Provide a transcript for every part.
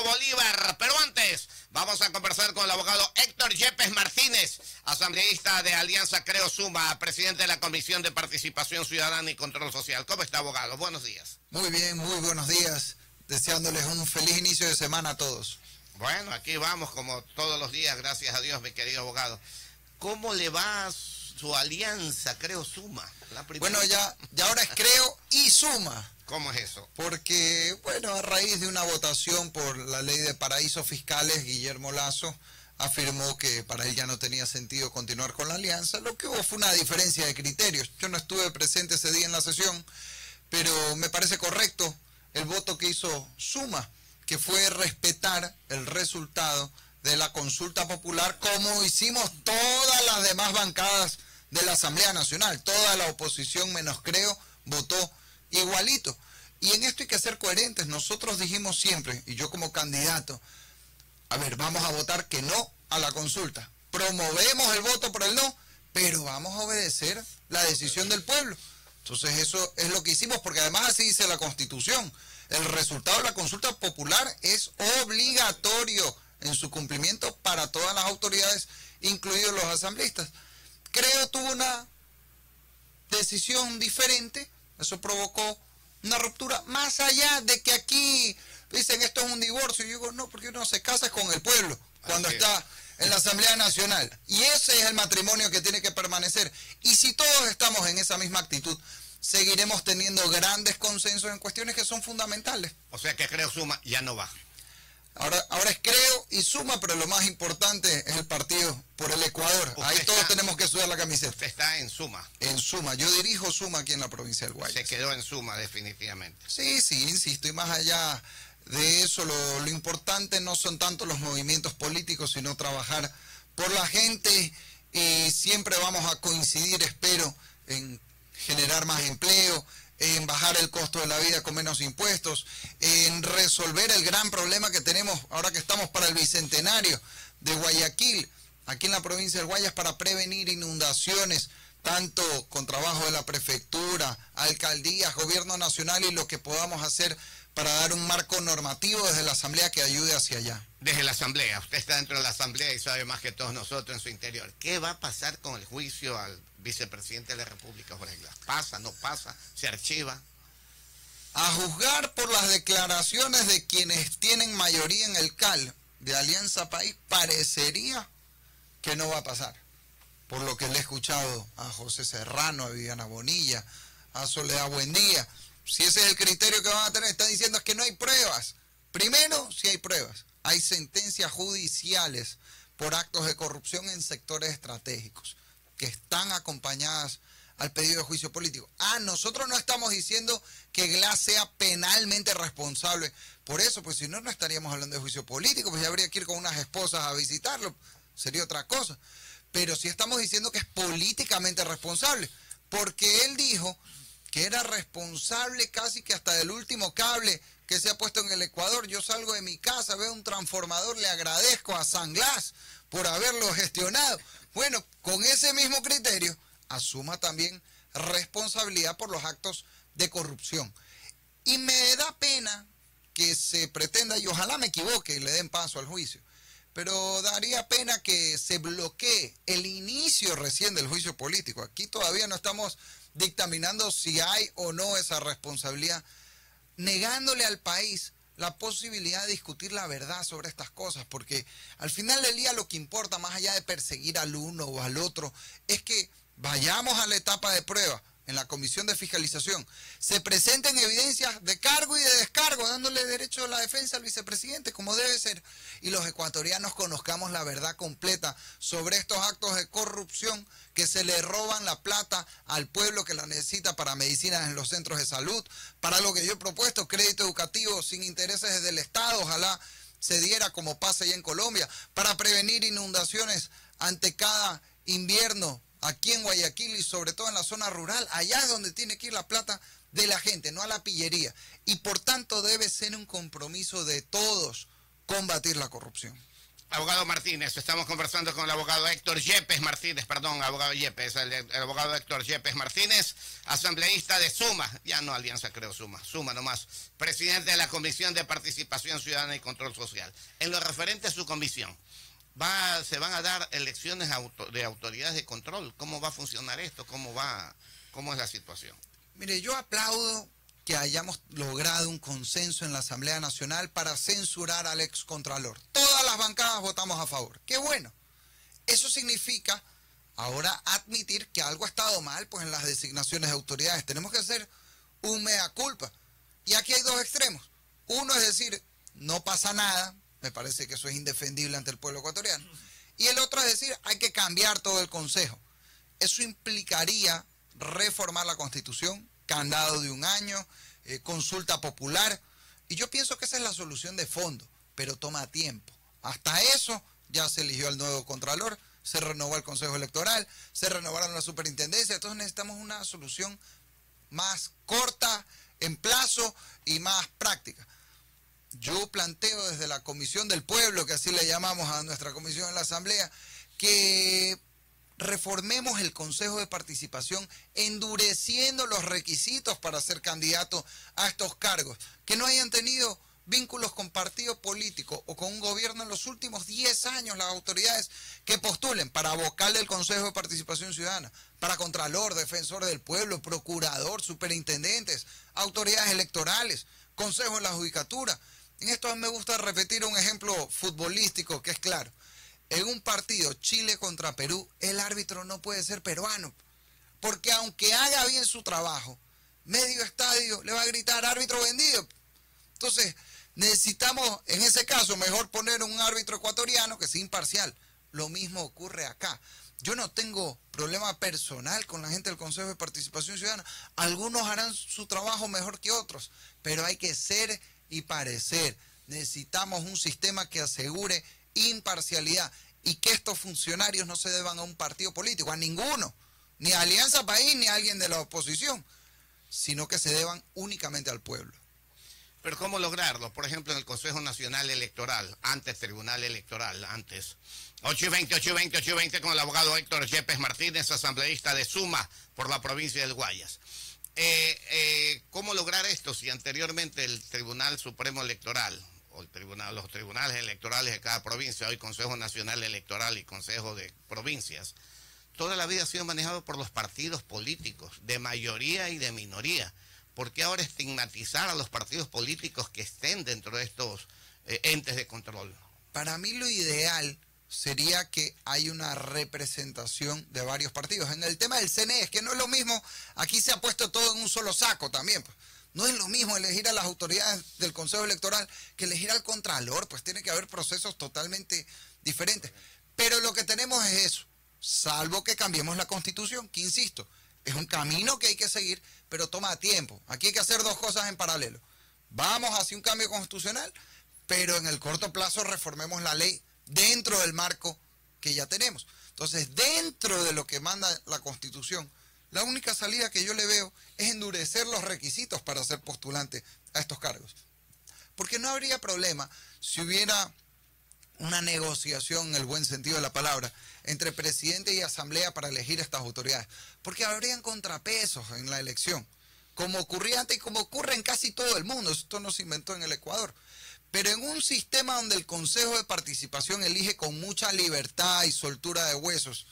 Bolívar. Pero antes, vamos a conversar con el abogado Héctor Yepes Martínez, asambleísta de Alianza Creo Suma, presidente de la Comisión de Participación Ciudadana y Control Social. ¿Cómo está, abogado? Buenos días. Muy bien, muy buenos días. Deseándoles un feliz inicio de semana a todos. Bueno, aquí vamos como todos los días, gracias a Dios, mi querido abogado. ¿Cómo le va a su alianza Creo Suma? Bueno, ya ahora es Creo y Suma. ¿Cómo es eso? Porque, bueno, a raíz de una votación por la ley de paraísos fiscales, Guillermo Lasso afirmó que para él ya no tenía sentido continuar con la alianza. Lo que hubo fue una diferencia de criterios. Yo no estuve presente ese día en la sesión, pero me parece correcto el voto que hizo Suma, que fue respetar el resultado de la consulta popular, como hicimos todas las demás bancadas de la Asamblea Nacional. Toda la oposición, menos Creo, votó igualito. Y en esto hay que ser coherentes. Nosotros dijimos siempre, y yo como candidato, a ver, vamos a votar que no a la consulta. Promovemos el voto por el no, pero vamos a obedecer la decisión del pueblo. Entonces eso es lo que hicimos, porque además así dice la Constitución. El resultado de la consulta popular es obligatorio en su cumplimiento para todas las autoridades, incluidos los asambleístas. Creo tuvo una decisión diferente, eso provocó una ruptura, más allá de que aquí dicen esto es un divorcio. Yo digo, no, porque uno se casa con el pueblo cuando está en la Asamblea Nacional. Y ese es el matrimonio que tiene que permanecer. Y si todos estamos en esa misma actitud, seguiremos teniendo grandes consensos en cuestiones que son fundamentales. O sea que Creo Suma ya no va. Ahora es Creo y Suma, pero lo más importante es el partido por el Ecuador. Ahí todos tenemos que sudar la camiseta. Usted está en Suma. En Suma. Yo dirijo Suma aquí en la provincia del Guayas. Se quedó en Suma, definitivamente. Sí, insisto. Y más allá de eso, lo importante no son tanto los movimientos políticos, sino trabajar por la gente. Siempre vamos a coincidir, espero, en generar más empleo, en bajar el costo de la vida con menos impuestos, en resolver el gran problema que tenemos ahora que estamos para el Bicentenario de Guayaquil, aquí en la provincia del Guayas, para prevenir inundaciones, tanto con trabajo de la prefectura, alcaldías, gobierno nacional, y lo que podamos hacer para dar un marco normativo desde la Asamblea que ayude hacia allá. Desde la Asamblea, usted está dentro de la Asamblea y sabe más que todos nosotros en su interior. ¿Qué va a pasar con el juicio al vicepresidente de la República, Jorge Glass? ¿Pasa, no pasa? ¿Se archiva? A juzgar por las declaraciones de quienes tienen mayoría en el CAL de Alianza País, parecería que no va a pasar. Por lo que le he escuchado a José Serrano, a Viviana Bonilla, a Soledad Buendía. Si ese es el criterio que van a tener, están diciendo es que no hay pruebas. Primero, sí hay pruebas. Hay sentencias judiciales por actos de corrupción en sectores estratégicos que están acompañadas al pedido de juicio político. Nosotros no estamos diciendo que Glass sea penalmente responsable por eso, pues si no, no estaríamos hablando de juicio político, pues ya habría que ir con unas esposas a visitarlo, sería otra cosa. Pero sí estamos diciendo que es políticamente responsable, porque él dijo que era responsable casi que hasta del último cable que se ha puesto en el Ecuador. Yo salgo de mi casa, veo un transformador, le agradezco a San Glass por haberlo gestionado. Bueno, con ese mismo criterio, asuma también responsabilidad por los actos de corrupción. Y me da pena que se pretenda, y ojalá me equivoque y le den paso al juicio, pero daría pena que se bloquee el inicio recién del juicio político. Aquí todavía no estamos dictaminando si hay o no esa responsabilidad, negándole al país la posibilidad de discutir la verdad sobre estas cosas, porque al final del día lo que importa, más allá de perseguir al uno o al otro, es que vayamos a la etapa de prueba en la Comisión de Fiscalización, se presenten evidencias de cargo y de descargo, dándole derecho a la defensa al vicepresidente, como debe ser, y los ecuatorianos conozcamos la verdad completa sobre estos actos de corrupción que se le roban la plata al pueblo que la necesita para medicinas en los centros de salud, para lo que yo he propuesto, crédito educativo sin intereses desde el Estado, ojalá se diera como pasa allá en Colombia, para prevenir inundaciones ante cada invierno aquí en Guayaquil y sobre todo en la zona rural. Allá es donde tiene que ir la plata de la gente, no a la pillería. Y por tanto debe ser un compromiso de todos combatir la corrupción. Abogado Martínez, estamos conversando con el abogado Héctor Yepes Martínez, perdón, abogado Yepes, el abogado Héctor Yepes Martínez, asambleísta de Suma, ya no Alianza Creo Suma, Suma nomás, presidente de la Comisión de Participación Ciudadana y Control Social. En lo referente a su comisión, se van a dar elecciones de autoridades de control. ¿Cómo va a funcionar esto? ¿Cómo es la situación? Mire, yo aplaudo que hayamos logrado un consenso en la Asamblea Nacional para censurar al excontralor. Todas las bancadas votamos a favor. ¡Qué bueno! Eso significa ahora admitir que algo ha estado mal pues, en las designaciones de autoridades. Tenemos que hacer un mea culpa. Y aquí hay dos extremos. Uno es decir, no pasa nada, me parece que eso es indefendible ante el pueblo ecuatoriano. Y el otro es decir, hay que cambiar todo el Consejo. Eso implicaría reformar la Constitución, candado de 1 año, consulta popular, y yo pienso que esa es la solución de fondo, pero toma tiempo. Hasta eso ya se eligió al nuevo Contralor, se renovó el Consejo Electoral, se renovaron las superintendencias, entonces necesitamos una solución más corta en plazo y más práctica. Yo planteo desde la Comisión del Pueblo, que así le llamamos a nuestra comisión en la Asamblea, que reformemos el Consejo de Participación endureciendo los requisitos para ser candidato a estos cargos, que no hayan tenido vínculos con partido político o con un gobierno en los últimos 10 años, las autoridades que postulen para vocal del Consejo de Participación Ciudadana, para Contralor, Defensor del Pueblo, Procurador, Superintendentes, autoridades electorales, Consejo de la Judicatura. En esto a mí me gusta repetir un ejemplo futbolístico que es claro. En un partido Chile contra Perú, el árbitro no puede ser peruano, porque aunque haga bien su trabajo, medio estadio le va a gritar árbitro vendido. Entonces, necesitamos en ese caso mejor poner un árbitro ecuatoriano que sea imparcial. Lo mismo ocurre acá. Yo no tengo problema personal con la gente del Consejo de Participación Ciudadana. Algunos harán su trabajo mejor que otros, pero hay que ser y parecer. Necesitamos un sistema que asegure imparcialidad y que estos funcionarios no se deban a un partido político, a ninguno, ni a Alianza País ni a alguien de la oposición, sino que se deban únicamente al pueblo. Pero ¿cómo lograrlo? Por ejemplo, en el Consejo Nacional Electoral, antes Tribunal Electoral, antes 820 con el abogado Héctor Yepes Martínez, asambleísta de Suma por la provincia del Guayas. ¿Cómo lograr esto si anteriormente el Tribunal Supremo Electoral o los tribunales electorales de cada provincia, hoy Consejo Nacional Electoral y Consejo de Provincias, toda la vida ha sido manejado por los partidos políticos, de mayoría y de minoría? ¿Por qué ahora estigmatizar a los partidos políticos que estén dentro de estos entes de control? Para mí lo ideal sería que hay una representación de varios partidos. En el tema del CNE, es que no es lo mismo, aquí se ha puesto todo en un solo saco también, pues. No es lo mismo elegir a las autoridades del Consejo Electoral que elegir al Contralor, pues tiene que haber procesos totalmente diferentes. Pero lo que tenemos es eso, salvo que cambiemos la Constitución, que insisto, es un camino que hay que seguir, pero toma tiempo. Aquí hay que hacer dos cosas en paralelo. Vamos hacia un cambio constitucional, pero en el corto plazo reformemos la ley dentro del marco que ya tenemos. Entonces, dentro de lo que manda la Constitución, la única salida que yo le veo es endurecer los requisitos para ser postulante a estos cargos. Porque no habría problema si hubiera una negociación, en el buen sentido de la palabra, entre presidente y asamblea para elegir estas autoridades. Porque habrían contrapesos en la elección, como ocurría antes y como ocurre en casi todo el mundo. Esto no se inventó en el Ecuador. Pero en un sistema donde el Consejo de Participación elige con mucha libertad y soltura de huesos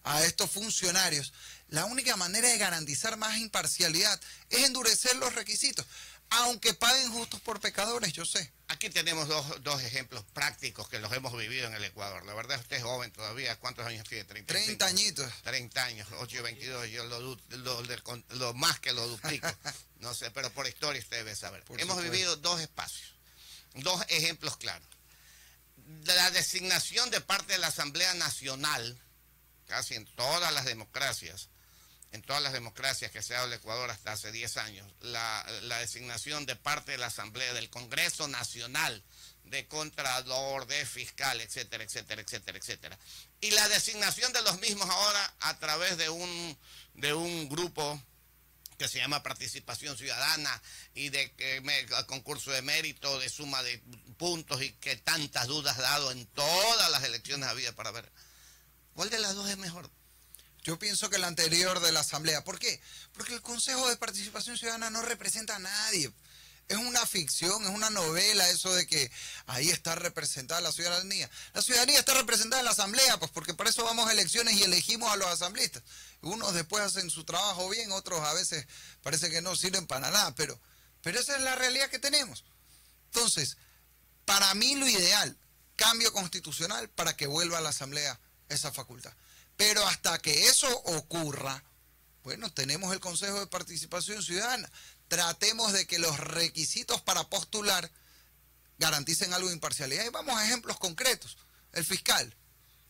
a estos funcionarios, la única manera de garantizar más imparcialidad es endurecer los requisitos, aunque paguen justos por pecadores, yo sé. Aquí tenemos dos ejemplos prácticos que los hemos vivido en el Ecuador. La verdad, usted es joven todavía. ¿Cuántos años tiene? 35. 30 añitos. 30 años, 8 y 22. Yo lo más que lo duplico. No sé, pero por historia usted debe saber. Hemos vivido dos espacios, dos ejemplos claros. La designación de parte de la Asamblea Nacional, casi en todas las democracias que se ha dado en el Ecuador hasta hace 10 años, la designación de parte de la Asamblea del Congreso Nacional de Contralor, de Fiscal, etcétera, etcétera, etcétera, etcétera. Y la designación de los mismos ahora a través de un grupo que se llama Participación Ciudadana y de concurso de mérito, de suma de puntos y que tantas dudas ha dado en todas las elecciones habidas para ver. ¿Cuál de las dos es mejor? Yo pienso que la anterior de la Asamblea. ¿Por qué? Porque el Consejo de Participación Ciudadana no representa a nadie. Es una ficción, es una novela eso de que ahí está representada la ciudadanía. La ciudadanía está representada en la Asamblea, pues porque para eso vamos a elecciones y elegimos a los asambleístas. Unos después hacen su trabajo bien, otros a veces parece que no sirven para nada, pero esa es la realidad que tenemos. Entonces, para mí lo ideal, cambio constitucional para que vuelva a la Asamblea esa facultad. Pero hasta que eso ocurra, bueno, tenemos el Consejo de Participación Ciudadana. Tratemos de que los requisitos para postular garanticen algo de imparcialidad. Y vamos a ejemplos concretos. El fiscal,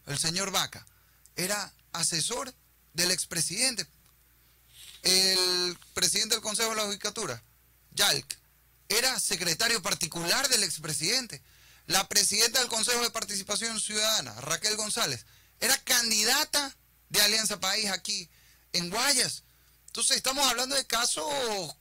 el señor Vaca, era asesor del expresidente. El presidente del Consejo de la Judicatura, Yalc, era secretario particular del expresidente. La presidenta del Consejo de Participación Ciudadana, Raquel González, era candidata de Alianza País aquí en Guayas. Entonces estamos hablando de casos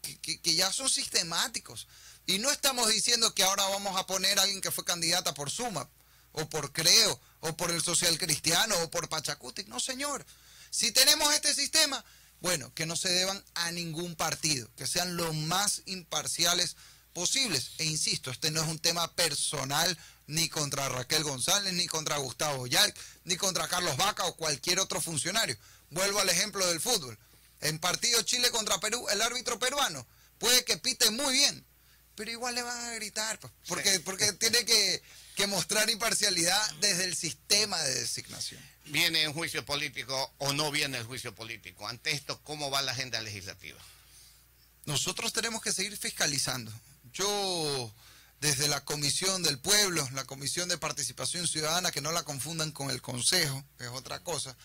que ya son sistemáticos. Y no estamos diciendo que ahora vamos a poner a alguien que fue candidata por Suma, o por Creo, o por el Social Cristiano, o por Pachacuti. No, señor. Si tenemos este sistema, bueno, que no se deban a ningún partido, que sean lo más imparciales posibles. E insisto, este no es un tema personal ni contra Raquel González, ni contra Gustavo Yalc, ni contra Carlos Vaca o cualquier otro funcionario. Vuelvo al ejemplo del fútbol. En partido Chile contra Perú, el árbitro peruano puede que pite muy bien, pero igual le van a gritar, porque tiene que mostrar imparcialidad desde el sistema de designación. ¿Viene un juicio político o no viene el juicio político? Ante esto, ¿cómo va la agenda legislativa? Nosotros tenemos que seguir fiscalizando. Yo, desde la Comisión del Pueblo, la Comisión de Participación Ciudadana, que no la confundan con el Consejo, que es otra cosa,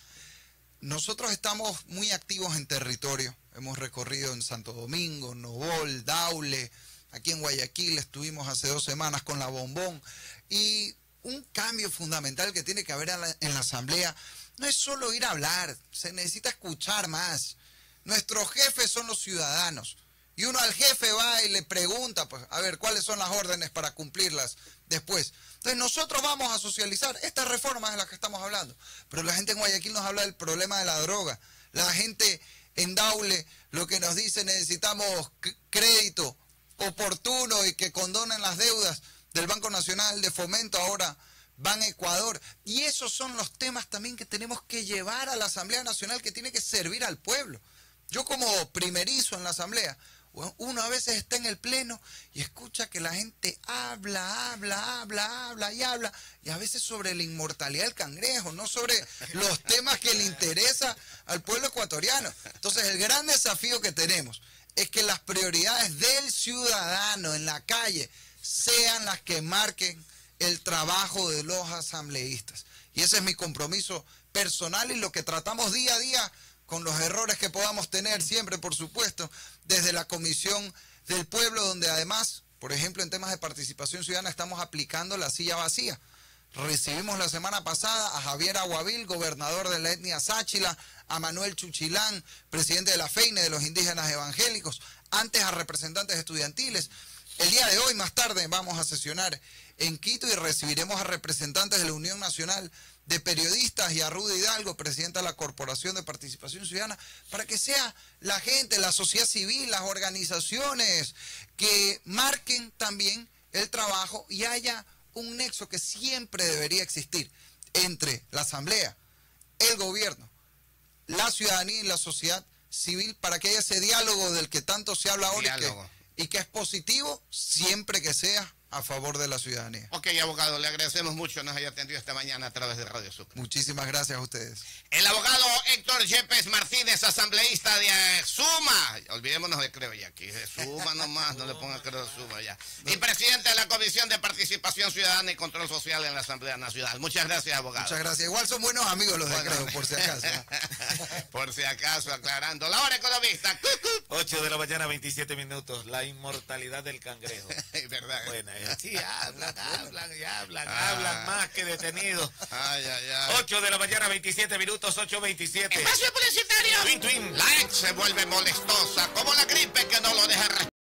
nosotros estamos muy activos en territorio. Hemos recorrido en Santo Domingo, Novol, Daule, aquí en Guayaquil estuvimos hace 2 semanas con la Bombón. Y un cambio fundamental que tiene que haber en la Asamblea no es solo ir a hablar, se necesita escuchar más. Nuestros jefes son los ciudadanos. Y uno al jefe va y le pregunta, pues, a ver, ¿cuáles son las órdenes para cumplirlas después? Entonces nosotros vamos a socializar estas reformas de las que estamos hablando. Pero la gente en Guayaquil nos habla del problema de la droga. La gente en Daule lo que nos dice, necesitamos crédito oportuno y que condonen las deudas del Banco Nacional de Fomento, ahora Ban Ecuador. Y esos son los temas también que tenemos que llevar a la Asamblea Nacional, que tiene que servir al pueblo. Yo como primerizo en la Asamblea, uno a veces está en el pleno y escucha que la gente habla, y a veces sobre la inmortalidad del cangrejo, no sobre los temas que le interesa al pueblo ecuatoriano. Entonces el gran desafío que tenemos es que las prioridades del ciudadano en la calle sean las que marquen el trabajo de los asambleístas. Y ese es mi compromiso personal y lo que tratamos día a día, con los errores que podamos tener siempre, por supuesto, desde la Comisión del Pueblo, donde además, por ejemplo, en temas de participación ciudadana estamos aplicando la silla vacía. Recibimos la semana pasada a Javier Aguavil, gobernador de la etnia Sáchila, a Manuel Chuchilán, presidente de la FEINE, de los indígenas evangélicos, antes a representantes estudiantiles. El día de hoy, más tarde, vamos a sesionar en Quito y recibiremos a representantes de la Unión Nacional de Periodistas y a Rudy Hidalgo, presidenta de la Corporación de Participación Ciudadana, para que sea la gente, la sociedad civil, las organizaciones que marquen también el trabajo y haya un nexo que siempre debería existir entre la Asamblea, el gobierno, la ciudadanía y la sociedad civil, para que haya ese diálogo del que tanto se habla ahora y que es positivo siempre que sea a favor de la ciudadanía. Ok, abogado, le agradecemos mucho nos haya atendido esta mañana a través de Radio Sucre. Muchísimas gracias a ustedes. El abogado Héctor Yepes Martínez, asambleísta de Suma. Olvidémonos de Creo ya aquí. De Suma nomás, no le ponga Creo Suma ya. Y presidente de la Comisión de Participación Ciudadana y Control Social en la Asamblea Nacional. Muchas gracias, abogado. Muchas gracias. Igual son buenos amigos los de Creo, por si acaso. Por si acaso, aclarando. La hora economista. 8 de la mañana, 27 minutos. La inmortalidad del cangrejo. ¿Verdad? Buena, sí, hablan más que detenidos. Ay. 8 de la mañana, 27 minutos, 8:27. Espacio publicitario. Twin. La ex se vuelve molestosa, como la gripe que no lo deja respirar.